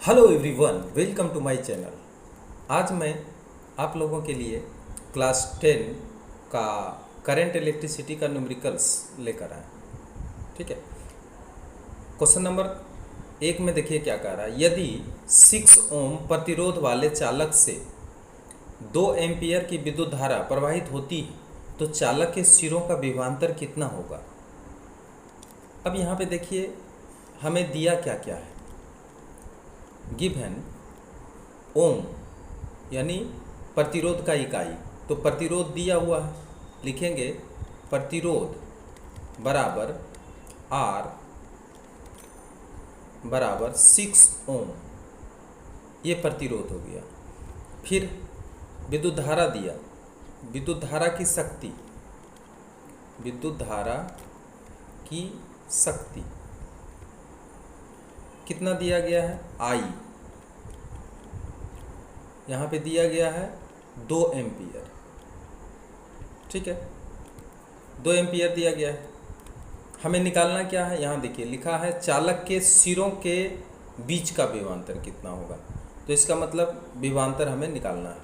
Hello everyone, welcome to my channel. आज मैं आप लोगों के लिए क्लास 10 का करंट इलेक्ट्रिसिटी का न्यूमेरिकल्स लेकर आया। ठीक है। क्वेश्चन नंबर 1 में देखिए क्या कह रहा है। यदि 6 ओम प्रतिरोध वाले चालक से 2 एम्पियर की विद्युत धारा प्रवाहित होती है तो चालक के सिरों का विभवांतर कितना होगा। अब यहाँ पे देखिए हमें दिया क्या क्या है। गिवन ओम यानी प्रतिरोध का इकाई, तो प्रतिरोध दिया हुआ है, लिखेंगे प्रतिरोध बराबर R बराबर 6 ओम, ये प्रतिरोध हो गया। फिर विद्युत धारा दिया, विद्युत धारा की शक्ति, विद्युत धारा की शक्ति कितना दिया गया है I, यहाँ पे दिया गया है 2 एम्पियर। ठीक है, 2 एम्पियर दिया गया है। हमें निकालना क्या है, यहाँ देखिए लिखा है चालक के सिरों के बीच का विभवांतर कितना होगा। तो इसका मतलब विभवांतर हमें निकालना है।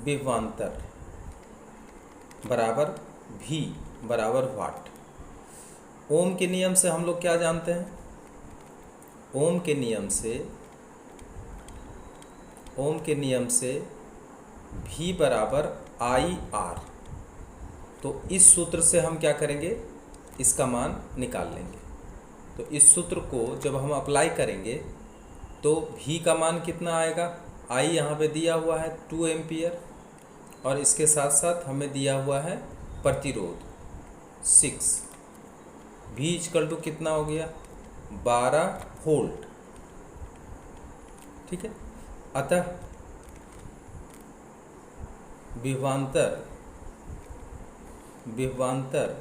विभवांतर बराबर V बराबर वाट। ओम के नियम से हम लोग क्या जानते हैं, ओम के नियम से V बराबर IR। तो इस सूत्र से हम क्या करेंगे, इसका मान निकाल लेंगे। तो इस सूत्र को जब हम अप्लाई करेंगे तो V का मान कितना आएगा, I यहाँ पे दिया हुआ है 2 एम्पियर और इसके साथ साथ हमें दिया हुआ है प्रतिरोध 6। V इक्वल टू कितना हो गया 12 वोल्ट। ठीक है, अतः विभवांतर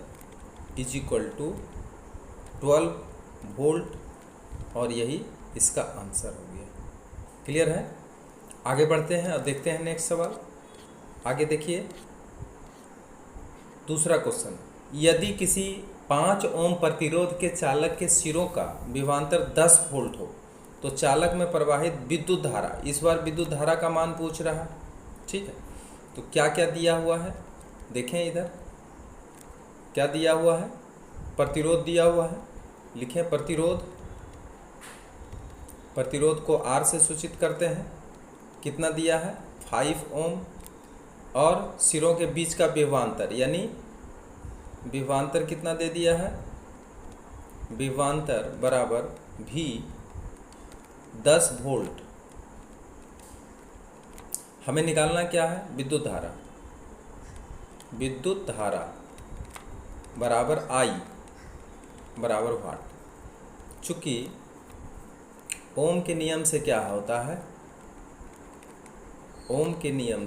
इज इक्वल टू 12 वोल्ट और यही इसका आंसर हो गया। क्लियर है। आगे बढ़ते हैं और देखते हैं नेक्स्ट सवाल। आगे देखिए दूसरा क्वेश्चन। यदि किसी 5 ओम प्रतिरोध के चालक के सिरों का विभवांतर 10 वोल्ट हो तो चालक में प्रवाहित विद्युत धारा, इस बार विद्युत धारा का मान पूछ रहा है। ठीक है, तो क्या क्या दिया हुआ है देखें, इधर क्या दिया हुआ है, प्रतिरोध दिया हुआ है। लिखें प्रतिरोध को R से सूचित करते हैं। कितना दिया है 5 ओम और सिरों के बीच का विभवांतर यानी विभवांतर कितना दे दिया है, विभवांतर बराबर V 10 वोल्ट। हमें निकालना क्या है, विद्युत धारा बराबर I बराबर वाट। चूँकि ओम के नियम से क्या होता है, ओम के नियम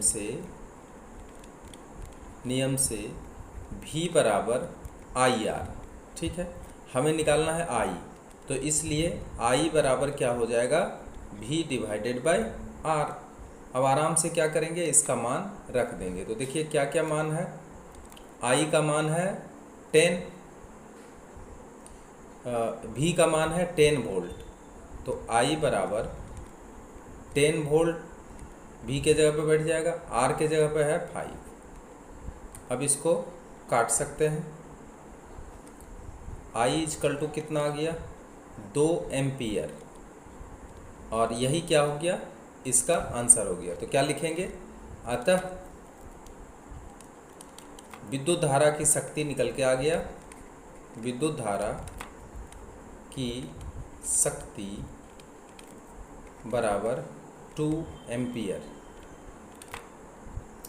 से V बराबर IR। ठीक है, हमें निकालना है I, तो इसलिए I बराबर क्या हो जाएगा V डिवाइडेड बाय R। अब आराम से क्या करेंगे, इसका मान रख देंगे। तो देखिए क्या क्या मान है, I का मान है 10, V का मान है 10 वोल्ट, तो I बराबर 10 वोल्ट V के जगह पे बैठ जाएगा, R के जगह पे है 5। अब इसको काट सकते हैं। I इक्वल टू कितना आ गया 2 एम्पियर और यही क्या हो गया, इसका आंसर हो गया। तो क्या लिखेंगे, अतः विद्युत धारा की शक्ति निकल के आ गया, विद्युत धारा की शक्ति बराबर 2 एम्पियर।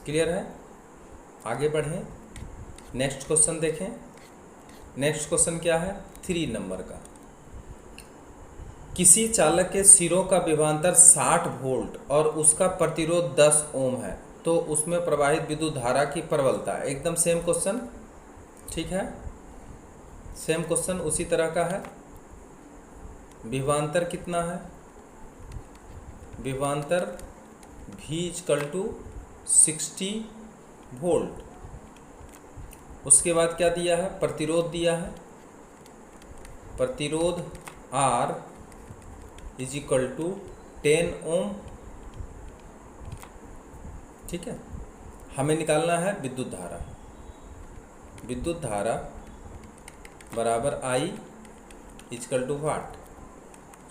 क्लियर है। आगे बढ़ें, नेक्स्ट क्वेश्चन देखें। नेक्स्ट क्वेश्चन क्या है 3 नंबर का। किसी चालक के सिरों का विभवांतर 60 वोल्ट और उसका प्रतिरोध 10 ओम है तो उसमें प्रवाहित विद्युत धारा की प्रबलता, एकदम सेम क्वेश्चन। ठीक है, सेम क्वेश्चन उसी तरह का है। विभवांतर कितना है, विभवांतर V इक्वल टू 60 वोल्ट। उसके बाद क्या दिया है, प्रतिरोध दिया है, प्रतिरोध R इज इक्वल टू 10 ओम। ठीक है, हमें निकालना है विद्युत धारा। विद्युत धारा बराबर आई इजकल टू वाट।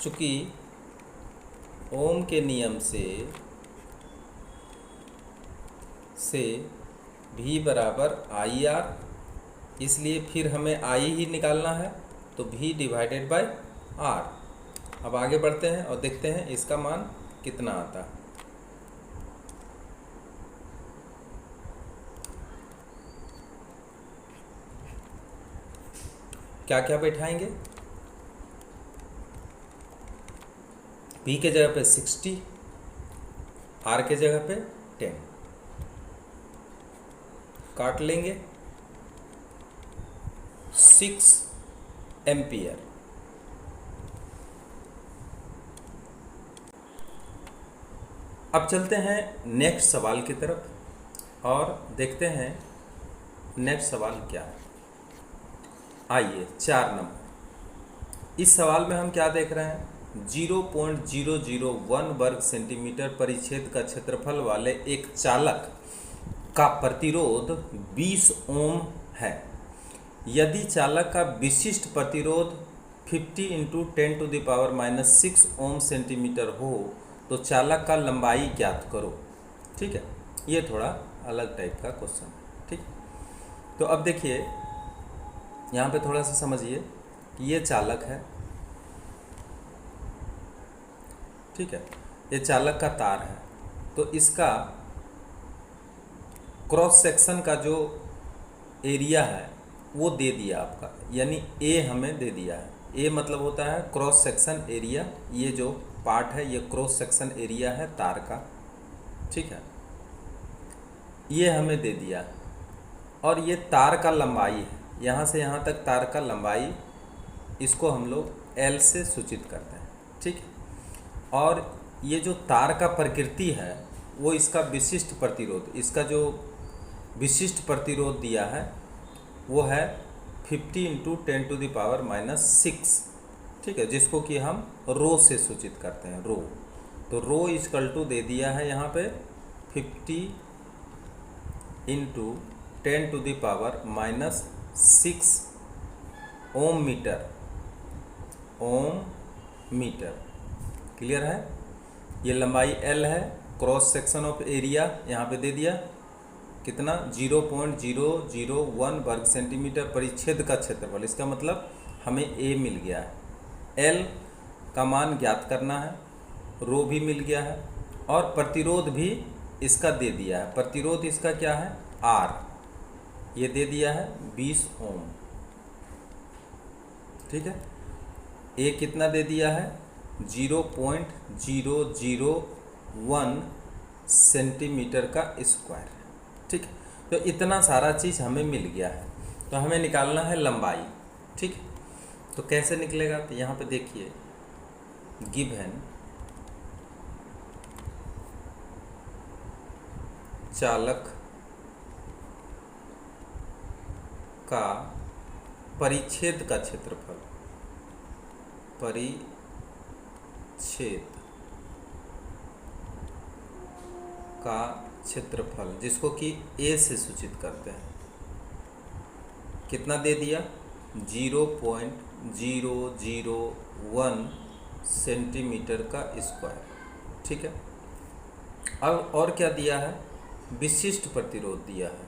चूँकि ओम के नियम से V बराबर आई आर, इसलिए फिर हमें आई ही निकालना है, तो V डिवाइडेड बाय आर। अब आगे बढ़ते हैं और देखते हैं इसका मान कितना आता है। क्या क्या बैठाएंगे? V के जगह पे 60, R के जगह पे 10 काट लेंगे। 6 एम्पियर। अब चलते हैं नेक्स्ट सवाल की तरफ और देखते हैं नेक्स्ट सवाल क्या है। आइए 4 नंबर। इस सवाल में हम क्या देख रहे हैं? 0.001 वर्ग सेंटीमीटर परिच्छेद का क्षेत्रफल वाले एक चालक का प्रतिरोध 20 ओम है। यदि चालक का विशिष्ट प्रतिरोध 50 × 10⁻⁻6 ओम सेंटीमीटर हो तो चालक का लंबाई ज्ञात करो। ठीक है, ये थोड़ा अलग टाइप का क्वेश्चन है। ठीक, तो अब देखिए यहाँ पे थोड़ा सा समझिए कि ये चालक है। ठीक है, ये चालक का तार है, तो इसका क्रॉस सेक्शन का जो एरिया है वो दे दिया आपका, यानी ए हमें दे दिया है। ए मतलब होता है क्रॉस सेक्शन एरिया। ये जो पार्ट है ये क्रॉस सेक्शन एरिया है तार का। ठीक है, ये हमें दे दिया और ये तार का लंबाई है, यहाँ से यहाँ तक तार का लंबाई, इसको हम लोग एल से सूचित करते हैं। ठीक है, और ये जो तार का प्रकृति है वो इसका विशिष्ट प्रतिरोध, इसका जो विशिष्ट प्रतिरोध दिया है वो है 50 × 10⁻⁻6। ठीक है, जिसको कि हम रो से सूचित करते हैं, रो। तो रो इजकल टू दे दिया है यहाँ पे 50 × 10⁻⁻6 ओम मीटर। ओम मीटर, क्लियर है? ये लंबाई L है। क्रॉस सेक्शन ऑफ एरिया यहाँ पे दे दिया कितना? 0.001 वर्ग सेंटीमीटर परिच्छेद का क्षेत्रफल। इसका मतलब हमें A मिल गया है, L का मान ज्ञात करना है, रो भी मिल गया है और प्रतिरोध भी इसका दे दिया है। प्रतिरोध इसका क्या है? R, ये दे दिया है 20 ओम। ठीक है, A कितना दे दिया है? 0.001 सेंटीमीटर का स्क्वायर। ठीक है, तो इतना सारा चीज़ हमें मिल गया है, तो हमें निकालना है लंबाई। ठीक है, तो कैसे निकलेगा? तो यहाँ पे देखिए गिवन चालक का परिच्छेद का क्षेत्रफल, परिच्छेद का क्षेत्रफल जिसको कि A से सूचित करते हैं, कितना दे दिया? 0.001 सेंटीमीटर का स्क्वायर। ठीक है, अब और क्या दिया है? विशिष्ट प्रतिरोध दिया है।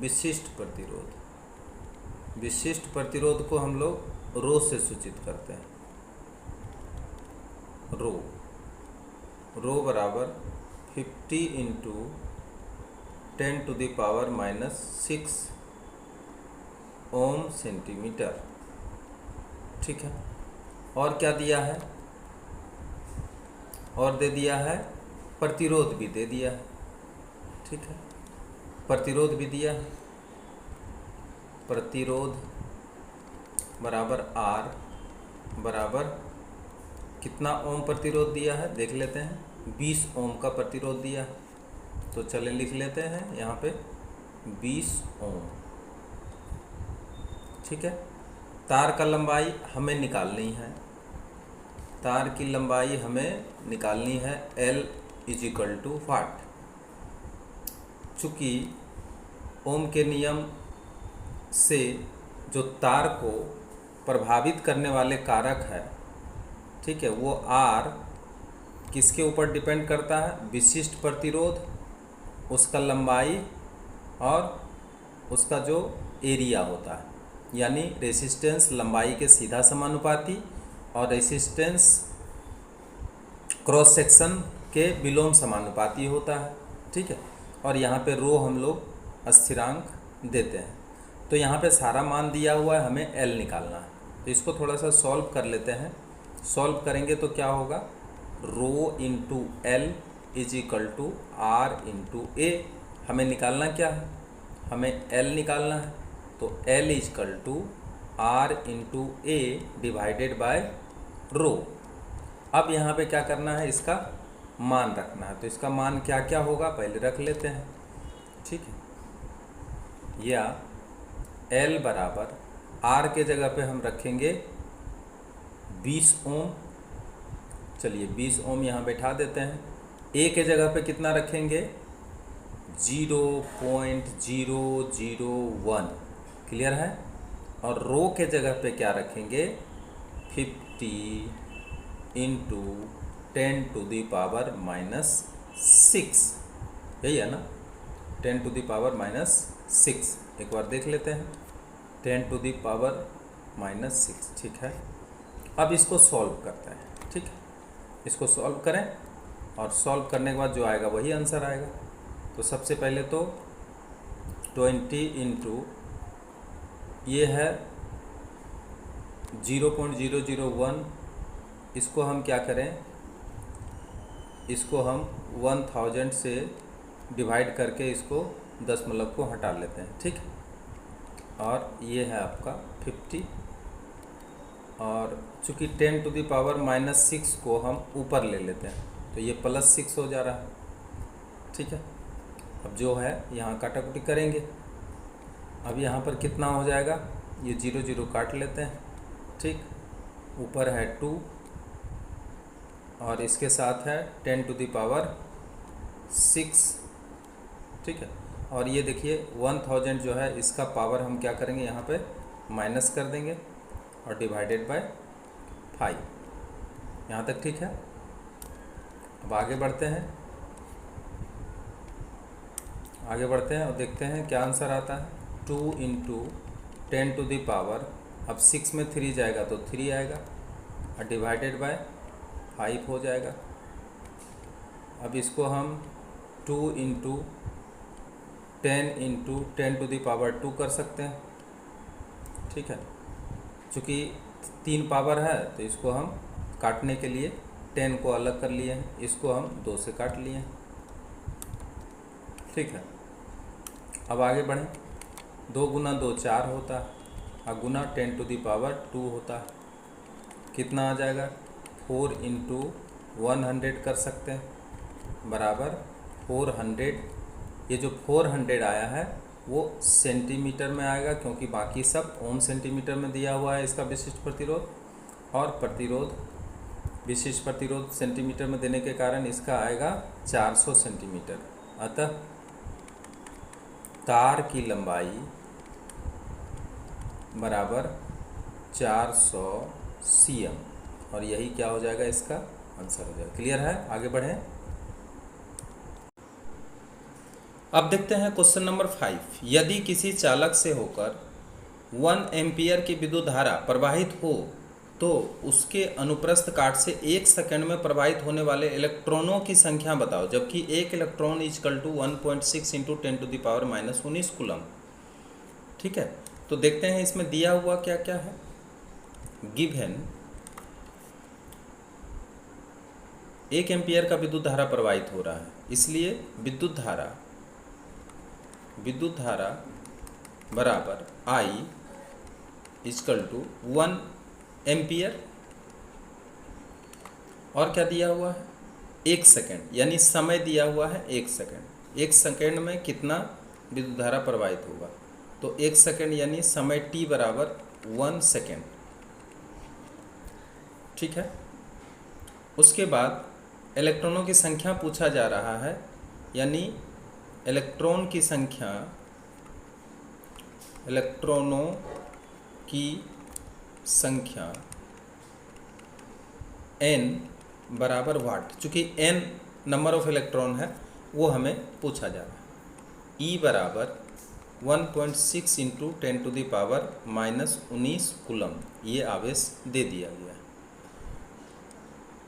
विशिष्ट प्रतिरोध, विशिष्ट प्रतिरोध को हम लोग रो से सूचित करते हैं, रो। रो बराबर 50 × 10⁻⁻6 ओम सेंटीमीटर। ठीक है, और क्या दिया है? और दे दिया है प्रतिरोध भी दे दिया है। ठीक है, प्रतिरोध भी दिया है। प्रतिरोध बराबर R बराबर कितना ओम प्रतिरोध दिया है देख लेते हैं। 20 ओम का प्रतिरोध दिया है, तो चलें लिख लेते हैं यहाँ पे 20 ओम। ठीक है, तार का लंबाई हमें निकालनी है, तार की लंबाई हमें निकालनी है L इज इक्वल टू वाट। चूँकि ओम के नियम से जो तार को प्रभावित करने वाले कारक है, ठीक है, वो R किसके ऊपर डिपेंड करता है? विशिष्ट प्रतिरोध, उसका लंबाई और उसका जो एरिया होता है, यानी रेसिस्टेंस लंबाई के सीधा समानुपाती और रेसिस्टेंस क्रॉस सेक्शन के विलोम समानुपाती होता है, ठीक है। और यहाँ पे रो हम लोग स्थिरांक देते हैं। तो यहाँ पे सारा मान दिया हुआ है, हमें L निकालना है। तो इसको थोड़ा सा सॉल्व कर लेते हैं। सॉल्व करेंगे तो क्या होगा? Rho into L is equal to R into A. हमें निकालना क्या है? हमें L निकालना है। तो L is equal to R into A divided by rho. अब यहाँ पे क्या करना है? इसका मान रखना है। तो इसका मान क्या क्या होगा पहले रख लेते हैं, ठीक है। या L बराबर R के जगह पे हम रखेंगे 20 ओम। चलिए 20 ओम यहाँ बैठा देते हैं। A के जगह पे कितना रखेंगे? 0.001। क्लियर है। और रो के जगह पे क्या रखेंगे? 50 into 10 to the power minus 6। यही है ना, 10 टू दी पावर माइनस 6। एक बार देख लेते हैं, 10 टू दी पावर माइनस 6, ठीक है। अब इसको सॉल्व करते हैं, ठीक है। इसको सॉल्व करें और सॉल्व करने के बाद जो आएगा वही आंसर आएगा। तो सबसे पहले तो 20 इंटू ये है 0.001, इसको हम क्या करें? इसको हम 1000 से डिवाइड करके इसको दशमलव को हटा लेते हैं, ठीक है। और ये है आपका 50, और चूँकि 10 टू दी पावर माइनस 6 को हम ऊपर ले लेते हैं तो ये प्लस 6 हो जा रहा है, ठीक है। अब जो है यहाँ काटाकुटी करेंगे। अब यहाँ पर कितना हो जाएगा? ये 0 0 काट लेते हैं, ठीक। ऊपर है 2 और इसके साथ है 10 टू दी पावर 6, ठीक है। और ये देखिए 1000 जो है इसका पावर हम क्या करेंगे? यहाँ पे माइनस कर देंगे और डिवाइडेड बाय 5। यहाँ तक ठीक है। अब आगे बढ़ते हैं, आगे बढ़ते हैं और देखते हैं क्या आंसर आता है। 2 इंटू 10 टू दी पावर, अब 6 में 3 जाएगा तो 3 आएगा और डिवाइडेड बाय 5 हो जाएगा। अब इसको हम 2 इंटू 10 टू दी पावर 2 कर सकते हैं, ठीक है। चूँकि 3 पावर है तो इसको हम काटने के लिए 10 को अलग कर लिए हैं, इसको हम 2 से काट लिए हैं, ठीक है। अब आगे बढ़ें। 2 गुना 2 4 होता है और गुना 10 टू दी पावर 2 होता है। कितना आ जाएगा? 4 इंटू 100 कर सकते हैं, बराबर 400। ये जो 400 आया है वो सेंटीमीटर में आएगा, क्योंकि बाकी सब ओम सेंटीमीटर में दिया हुआ है इसका विशिष्ट प्रतिरोध, और प्रतिरोध विशिष्ट प्रतिरोध सेंटीमीटर में देने के कारण इसका आएगा 400 सेंटीमीटर। अतः तार की लंबाई बराबर 400 cm, और यही क्या हो जाएगा? इसका आंसर हो जाएगा। क्लियर है। आगे बढ़ें। अब देखते हैं क्वेश्चन नंबर 5। यदि किसी चालक से होकर 1 एम्पियर की विद्युत धारा प्रवाहित हो तो उसके अनुप्रस्थ काट से 1 सेकंड में प्रवाहित होने वाले इलेक्ट्रॉनों की संख्या बताओ, जबकि एक electron equal to 1.6 into 10 to the power minus 19 coulomb, ठीक है। तो देखते हैं इसमें दिया हुआ क्या क्या है। गिवन 1 एम्पियर का विद्युत धारा प्रवाहित हो रहा है, इसलिए विद्युत धारा बराबर I इक्वल टू 1 एम्पियर, और क्या दिया हुआ है? 1 सेकेंड, यानी समय दिया हुआ है 1 सेकेंड। 1 सेकेंड में कितना विद्युत धारा प्रवाहित होगा? तो 1 सेकेंड यानी समय t बराबर 1 सेकेंड, ठीक है। उसके बाद इलेक्ट्रॉनों की संख्या पूछा जा रहा है, यानी इलेक्ट्रॉनों की संख्या n बराबर वाट, चूँकि n नंबर ऑफ इलेक्ट्रॉन है वो हमें पूछा जा रहा है। E बराबर 1.6 इंटू 10⁻⁻19 कूलम ये आवेश दे दिया गया है।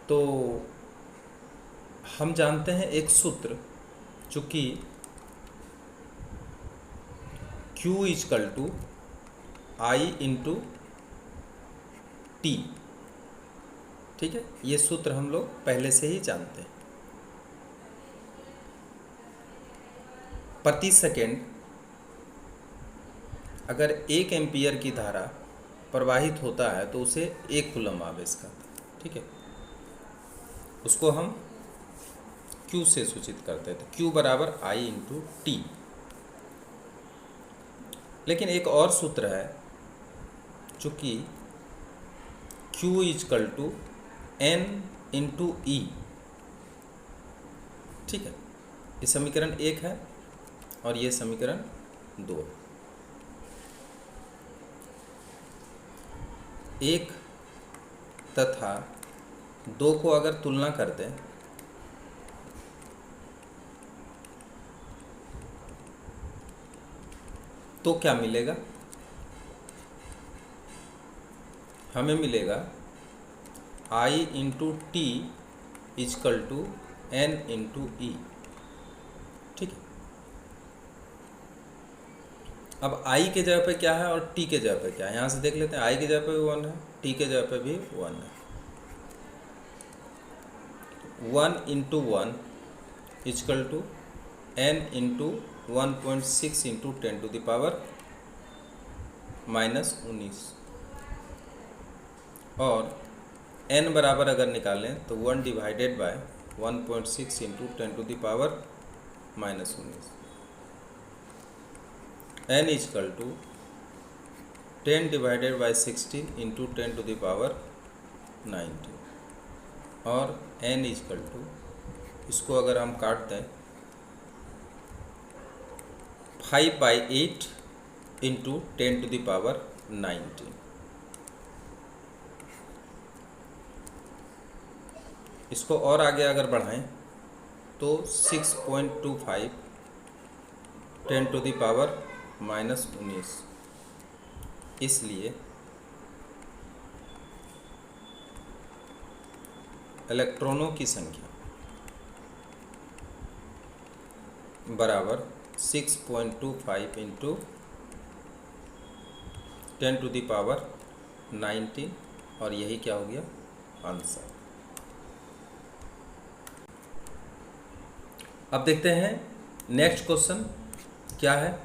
तो हम जानते हैं एक सूत्र, चूँकि Q is equal to I into T, ठीक है, ये सूत्र हम लोग पहले से ही जानते हैं। प्रति सेकेंड अगर 1 एम्पियर की धारा प्रवाहित होता है तो उसे 1 कूलम आवेश का, ठीक है, उसको हम Q से सूचित करते हैं। तो Q बराबर I इंटू टी। लेकिन एक और सूत्र है, चूँकि Q is equal to N into e, ठीक है, ये समीकरण 1 है और ये समीकरण 2 है। 1 तथा 2 को अगर तुलना कर दें तो क्या मिलेगा? हमें मिलेगा I into T is equal to N into e, ठीक है। अब I के जगह पे क्या है और T के जगह पे क्या है, यहाँ से देख लेते हैं। I के जगह पे भी 1 है, T के जगह पे भी 1 है। 1 into 1 is equal to N into 1.6 into 10⁻⁻19 और n बराबर अगर निकालें तो 1 divided by 1.6 into 10⁻⁻19, n is equal to 10 divided by 16 into 10⁻19 और n इजकल टू, इसको अगर हम काट दें 5/8 इंटू 10⁻19। इसको और आगे अगर बढ़ाएं तो 6.25 10⁻⁻19। इसलिए इलेक्ट्रॉनों की संख्या बराबर 6.25 इंटू 10⁻19 और यही क्या हो गया आंसर। अब देखते हैं नेक्स्ट क्वेश्चन क्या है।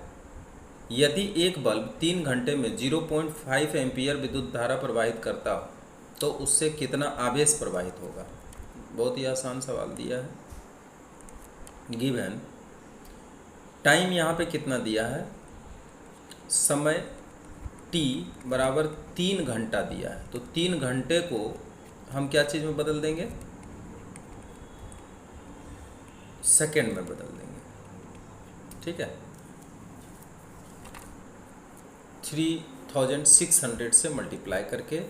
यदि एक बल्ब 3 घंटे में 0.5 एम्पियर विद्युत धारा प्रवाहित करता हो तो उससे कितना आवेश प्रवाहित होगा। बहुत ही आसान सवाल दिया है, गिवन टाइम यहाँ पे कितना दिया है, समय t बराबर 3 घंटा दिया है। तो 3 घंटे को हम क्या चीज़ में बदल देंगे, सेकेंड में बदल देंगे, ठीक है। 3600 से मल्टीप्लाई करके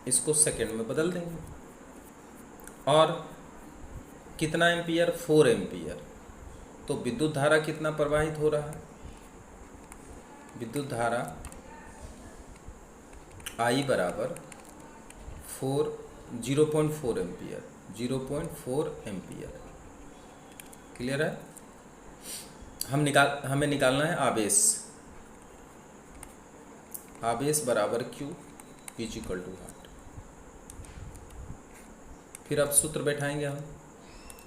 इसको सेकेंड में बदल देंगे। और कितना एम्पियर, 4 एम्पियर। तो विद्युत धारा कितना प्रवाहित हो रहा है, विद्युत धारा I बराबर 0.4 एम्पियर, 0.4 एम्पियर। क्लियर है। हमें निकालना है आवेश। आवेश बराबर Q इक्वल टू वाट। फिर अब सूत्र बैठाएंगे हम,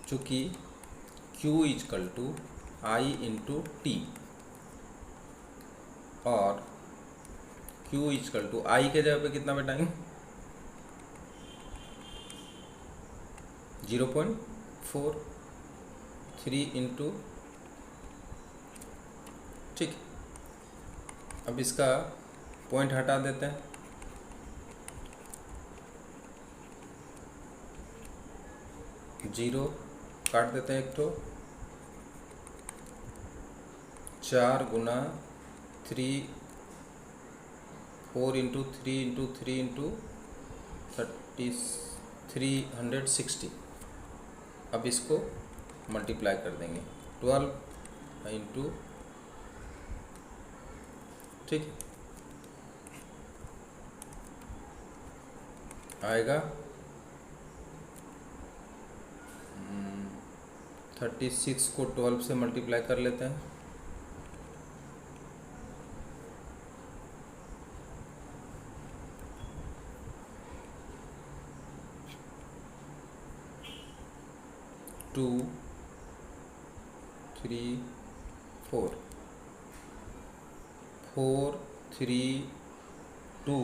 चूँकि Q equal to I into T और Q इक्वल टू I के जगह पे कितना बैठाएंगे 0.4, 3 इंटू, ठीक। अब इसका पॉइंट हटा देते हैं। जीरो काट देते हैं एक तो 4 गुना 3 4 इंटू 3 इंटू 3 इंटू 360। अब इसको मल्टीप्लाई कर देंगे 12 इंटू, ठीक है, आएगा 36 को 12 से मल्टीप्लाई कर लेते हैं, टू 3 4 4 3 2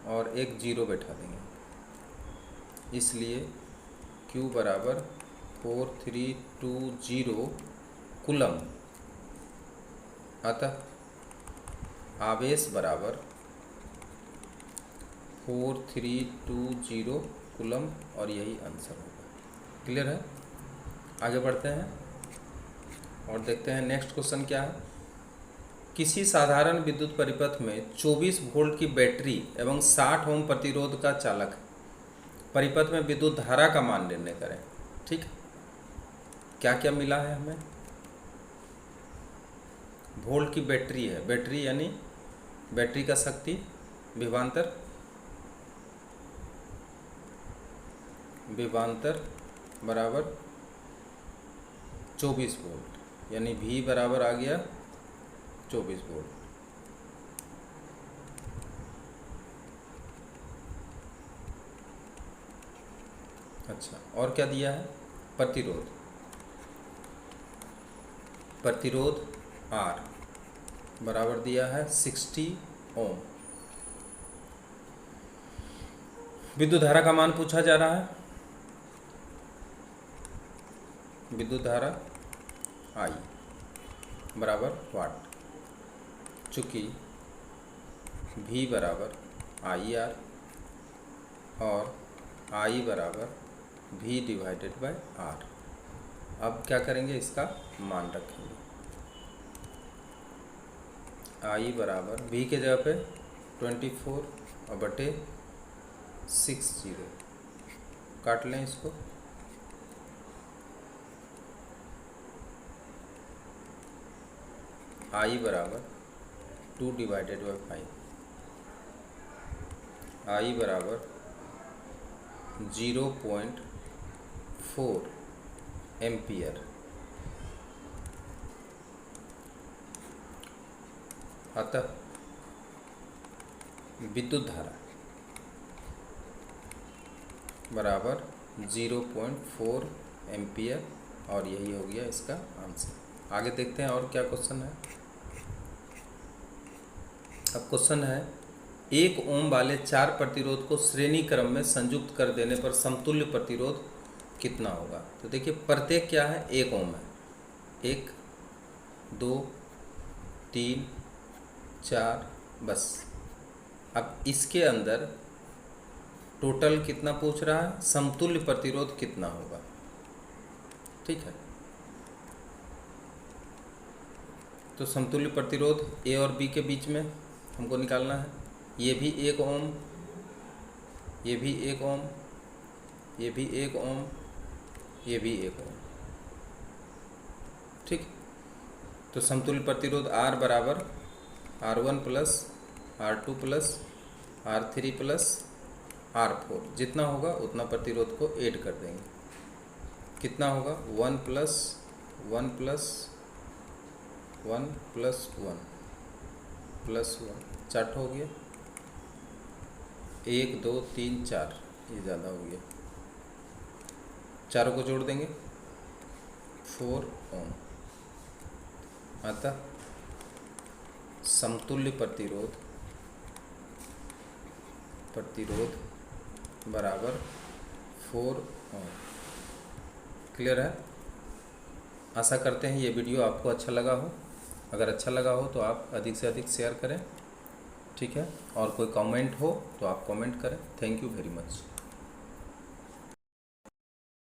और एक जीरो बैठा देंगे, इसलिए Q बराबर 4320 कूलम, अतः आवेश बराबर 4320 कूलम, और यही आंसर होगा। क्लियर है? आगे बढ़ते हैं और देखते हैं नेक्स्ट क्वेश्चन क्या है। किसी साधारण विद्युत परिपथ में 24 वोल्ट की बैटरी एवं 60 ओम प्रतिरोध का चालक है। परिपथ में विद्युत धारा का मान निर्णय करें। ठीक, क्या क्या मिला है हमें? वोल्ट की बैटरी है, बैटरी यानी बैटरी का शक्ति विभवांतर बराबर 24 वोल्ट, यानी V बराबर आ गया 24 वोल्ट। अच्छा, और क्या दिया है? प्रतिरोध R बराबर दिया है 60 ओम। विद्युत धारा का मान पूछा जा रहा है। विद्युत धारा I बराबर वाट, चूँकि V बराबर IR और I बराबर V डिवाइडेड बाय R। अब क्या करेंगे? इसका मान रखेंगे। I बराबर V के जगह पे 24 और बटे 60 काट लें इसको, I बराबर 2 डिवाइडेड बाई 5, I बराबर 0.4 एम्पियर। अतः विद्युत धारा बराबर 0.4 एम्पियर, और यही हो गया इसका आंसर। आगे देखते हैं और क्या क्वेश्चन है। अब क्वेश्चन है 1 ओम वाले 4 प्रतिरोध को श्रेणी क्रम में संयुक्त कर देने पर समतुल्य प्रतिरोध कितना होगा। तो देखिए प्रत्येक क्या है? 1 ओम है। 1 2 3 4 बस। अब इसके अंदर टोटल कितना पूछ रहा है? समतुल्य प्रतिरोध कितना होगा। ठीक है, तो समतुल्य प्रतिरोध A और B के बीच में हमको निकालना है। ये भी 1 ओम, ये भी 1 ओम, ये भी 1 ओम, ये भी 1 ओम। ठीक, तो समतुल्य प्रतिरोध R बराबर R1 plus R2 plus R3 plus R4, जितना होगा उतना प्रतिरोध को ऐड कर देंगे। कितना होगा? 1 प्लस 1 प्लस 1 प्लस 1 प्लस 1, 4 हो गया। 1 2 3 4, ये ज़्यादा हो गया, चारों को जोड़ देंगे 4 ओम। अतः समतुल्य प्रतिरोध बराबर 4 ओम। क्लियर है? आशा करते हैं ये वीडियो आपको अच्छा लगा हो। अगर अच्छा लगा हो तो आप अधिक से अधिक शेयर करें। ठीक है, और कोई कमेंट हो तो आप कमेंट करें। Thank you very much.